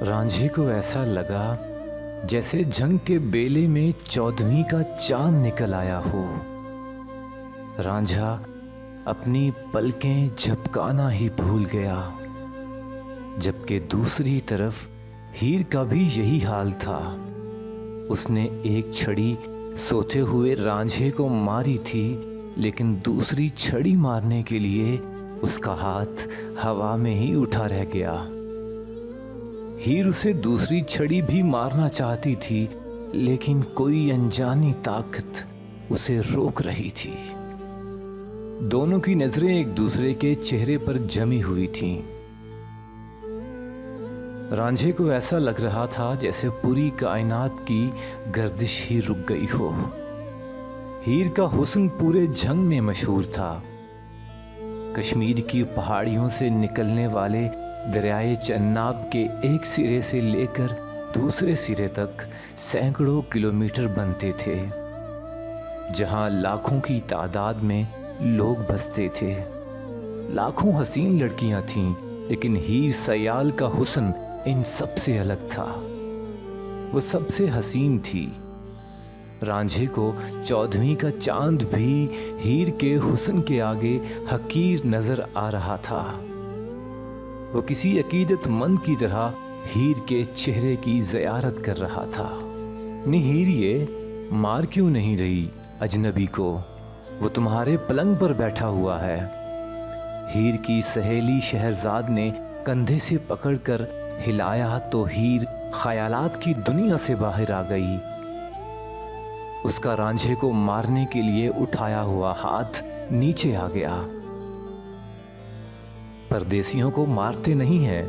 रांझे को ऐसा लगा जैसे जंग के बेले में 14वीं का चांद निकल आया हो। रांझा अपनी पलकें झपकाना ही भूल गया, जबकि दूसरी तरफ हीर का भी यही हाल था। उसने एक छड़ी सोते हुए रांझे को मारी थी, लेकिन दूसरी छड़ी मारने के लिए उसका हाथ हवा में ही उठा रह गया। हीर उसे दूसरी छड़ी भी मारना चाहती थी, लेकिन कोई अनजानी ताकत उसे रोक रही थी। दोनों की नजरें एक दूसरे के चेहरे पर जमी हुई थीं। रांझे को ऐसा लग रहा था जैसे पूरी कायनात की गर्दिश ही रुक गई हो। हीर का हुस्न पूरे जंग में मशहूर था। कश्मीर की पहाड़ियों से निकलने वाले दरियाए चन्नाब के एक सिरे से लेकर दूसरे सिरे तक सैकड़ों किलोमीटर बनते थे, जहां लाखों की तादाद में लोग बसते थे। लाखों हसीन लड़कियां थीं, लेकिन हीर सयाल का हुस्न इन सबसे अलग था। वो सबसे हसीन थी। रांझे को 14वीं का चांद भी हीर के हुस्न के आगे हकीर नजर आ रहा था। वो किसी अकीदतमंद की तरह हीर के चेहरे की ज़ियारत कर रहा था। हीर, ये मार क्यों नहीं रही अजनबी को? वो तुम्हारे पलंग पर बैठा हुआ है। हीर की सहेली शहरजाद ने कंधे से पकड़कर हिलाया तो हीर ख्यालात की दुनिया से बाहर आ गई। उसका रांझे को मारने के लिए उठाया हुआ हाथ नीचे आ गया। परदेसियों को मारते नहीं हैं।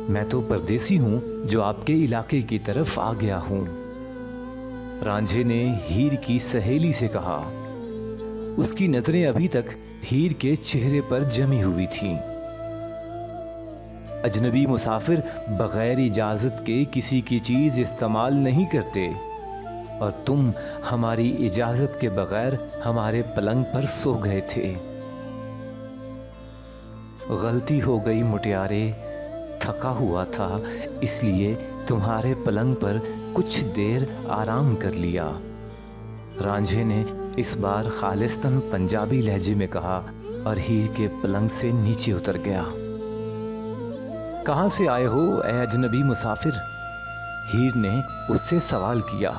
मैं तो परदेसी हूं जो आपके इलाके की तरफ आ गया हूं। रांझे ने हीर की सहेली से कहा। उसकी नजरें अभी तक हीर के चेहरे पर जमी हुई थीं। अजनबी मुसाफिर बगैर इजाजत के किसी की चीज इस्तेमाल नहीं करते, और तुम हमारी इजाजत के बगैर हमारे पलंग पर सो गए थे। गलती हो गई मुटियारे, थका हुआ था इसलिए तुम्हारे पलंग पर कुछ देर आराम कर लिया। रांझे ने इस बार खालिस्तान पंजाबी लहजे में कहा और हीर के पलंग से नीचे उतर गया। कहां से आए हो ए अजनबी मुसाफिर? हीर ने उससे सवाल किया।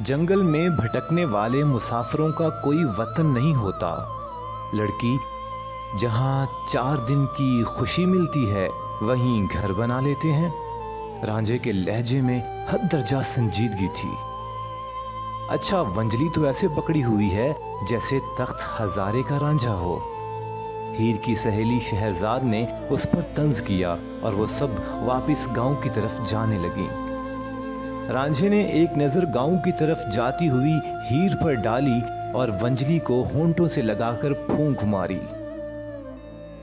जंगल में भटकने वाले मुसाफिरों का कोई वतन नहीं होता। लड़की, जहां 4 दिन की खुशी मिलती है वहीं घर बना लेते हैं। रांझे के लहजे में हद दर्जा संजीदगी थी। अच्छा, वंजली तो ऐसे पकड़ी हुई है जैसे तख्त हजारे का रांझा हो। हीर की सहेली शहरजाद ने उस पर तंज किया और वो सब वापस गांव की तरफ जाने लगी। रांझे ने एक नजर गांव की तरफ जाती हुई हीर पर डाली और वंजली को होंठों से लगाकर फूंक मारी।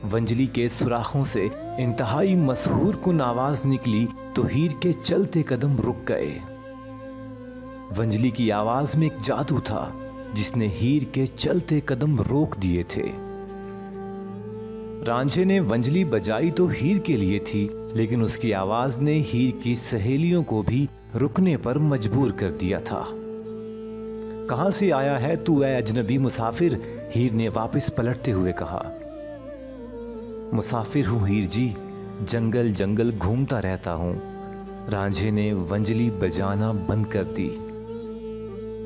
वंजली के सुराखों से इंतहाई मशहूर कुन आवाज निकली तो हीर के चलते कदम रुक गए। वंजली की आवाज में एक जादू था जिसने हीर के चलते कदम रोक दिए थे। रांझे ने वंजली बजाई तो हीर के लिए थी, लेकिन उसकी आवाज ने हीर की सहेलियों को भी रुकने पर मजबूर कर दिया था। कहां से आया है तू ऐ अजनबी मुसाफिर? हीर ने वापस पलटते हुए कहा। मुसाफिर हूं हीर जी, जंगल जंगल घूमता रहता हूं। रांझे ने वंजली बजाना बंद कर दी।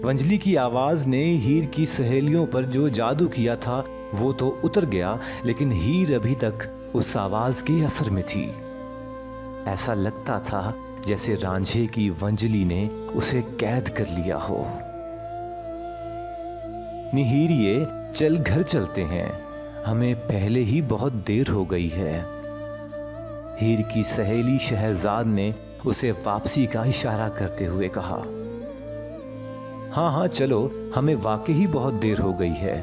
वंजली की आवाज ने हीर की सहेलियों पर जो जादू किया था वो तो उतर गया, लेकिन हीर अभी तक उस आवाज के असर में थी। ऐसा लगता था जैसे रांझे की वंजली ने उसे कैद कर लिया हो। हीर, ये चल घर चलते हैं, हमें पहले ही बहुत देर हो गई है। हीर की सहेली शहरजाद ने उसे वापसी का इशारा करते हुए कहा। हाँ हाँ चलो, हमें वाकई ही बहुत देर हो गई है।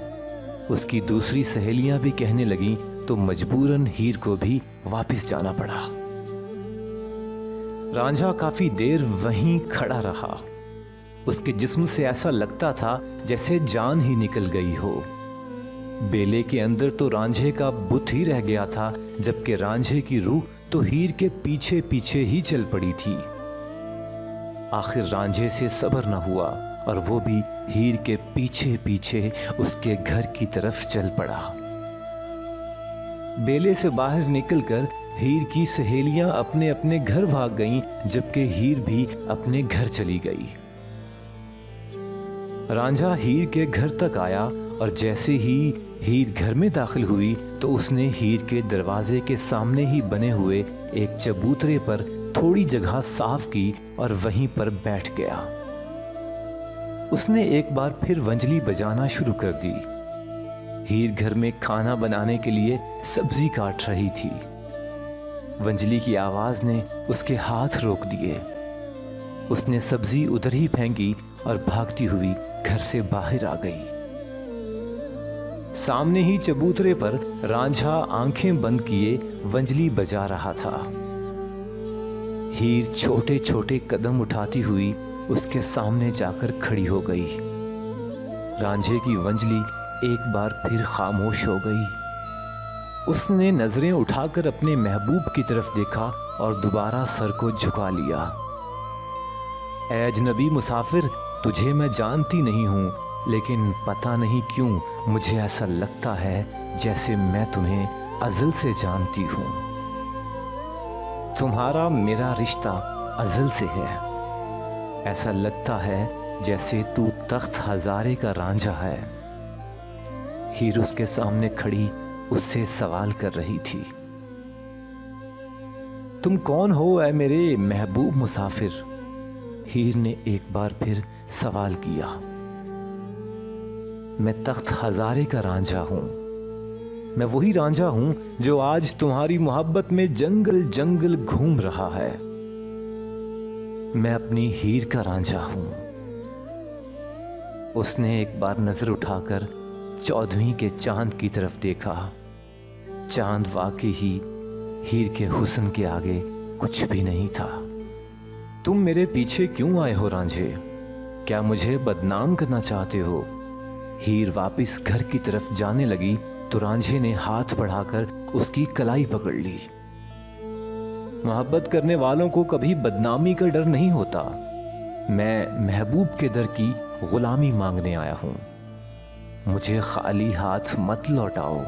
उसकी दूसरी सहेलियां भी कहने लगीं तो मजबूरन हीर को भी वापस जाना पड़ा। रांझा काफी देर वहीं खड़ा रहा। उसके जिस्म से ऐसा लगता था जैसे जान ही निकल गई हो। बेले के अंदर तो रांझे का बुत ही रह गया था, जबकि रांझे की रूह तो हीर के पीछे पीछे ही चल पड़ी थी। आखिर रांझे से सब्र न हुआ और वो भी हीर के पीछे पीछे उसके घर की तरफ चल पड़ा। बेले से बाहर निकलकर हीर की सहेलियां अपने अपने घर भाग गईं, जबकि हीर भी अपने घर चली गई। रांझा हीर के घर तक आया और जैसे ही हीर घर में दाखिल हुई तो उसने हीर के दरवाजे के सामने ही बने हुए एक चबूतरे पर थोड़ी जगह साफ की और वहीं पर बैठ गया। उसने एक बार फिर वंजली बजाना शुरू कर दी। हीर घर में खाना बनाने के लिए सब्जी काट रही थी। वंजली की आवाज ने उसके हाथ रोक दिए। उसने सब्जी उधर ही फेंकी और भागती हुई घर से बाहर आ गई। सामने ही चबूतरे पर रांझा आंखें बंद किए वंजली बजा रहा था। हीर छोटे छोटे कदम उठाती हुई उसके सामने जाकर खड़ी हो गई। रांझे की वंजली एक बार फिर खामोश हो गई। उसने नजरें उठाकर अपने महबूब की तरफ देखा और दोबारा सर को झुका लिया। ऐ अजनबी मुसाफिर, तुझे मैं जानती नहीं हूं, लेकिन पता नहीं क्यों मुझे ऐसा लगता है जैसे मैं तुम्हें अज़ल से जानती हूं। तुम्हारा मेरा रिश्ता अज़ल से है। ऐसा लगता है जैसे तू तख्त हजारे का रांझा है। हीर उसके सामने खड़ी उससे सवाल कर रही थी। तुम कौन हो ऐ मेरे महबूब मुसाफिर? हीर ने एक बार फिर सवाल किया। मैं तख्त हजारे का रांझा हूं। मैं वही रांझा हूं जो आज तुम्हारी मोहब्बत में जंगल जंगल घूम रहा है। मैं अपनी हीर का रांझा हूं। उसने एक बार नजर उठाकर चौदहवीं के चांद की तरफ देखा। चांद वाकई ही हीर के हुस्न के आगे कुछ भी नहीं था। तुम मेरे पीछे क्यों आए हो रांझे? क्या मुझे बदनाम करना चाहते हो? हीर वापस घर की तरफ जाने लगी तो रांझे ने हाथ बढ़ाकर उसकी कलाई पकड़ ली। मोहब्बत करने वालों को कभी बदनामी का डर नहीं होता। मैं महबूब के दर की गुलामी मांगने आया हूं। मुझे खाली हाथ मत लौटाओ।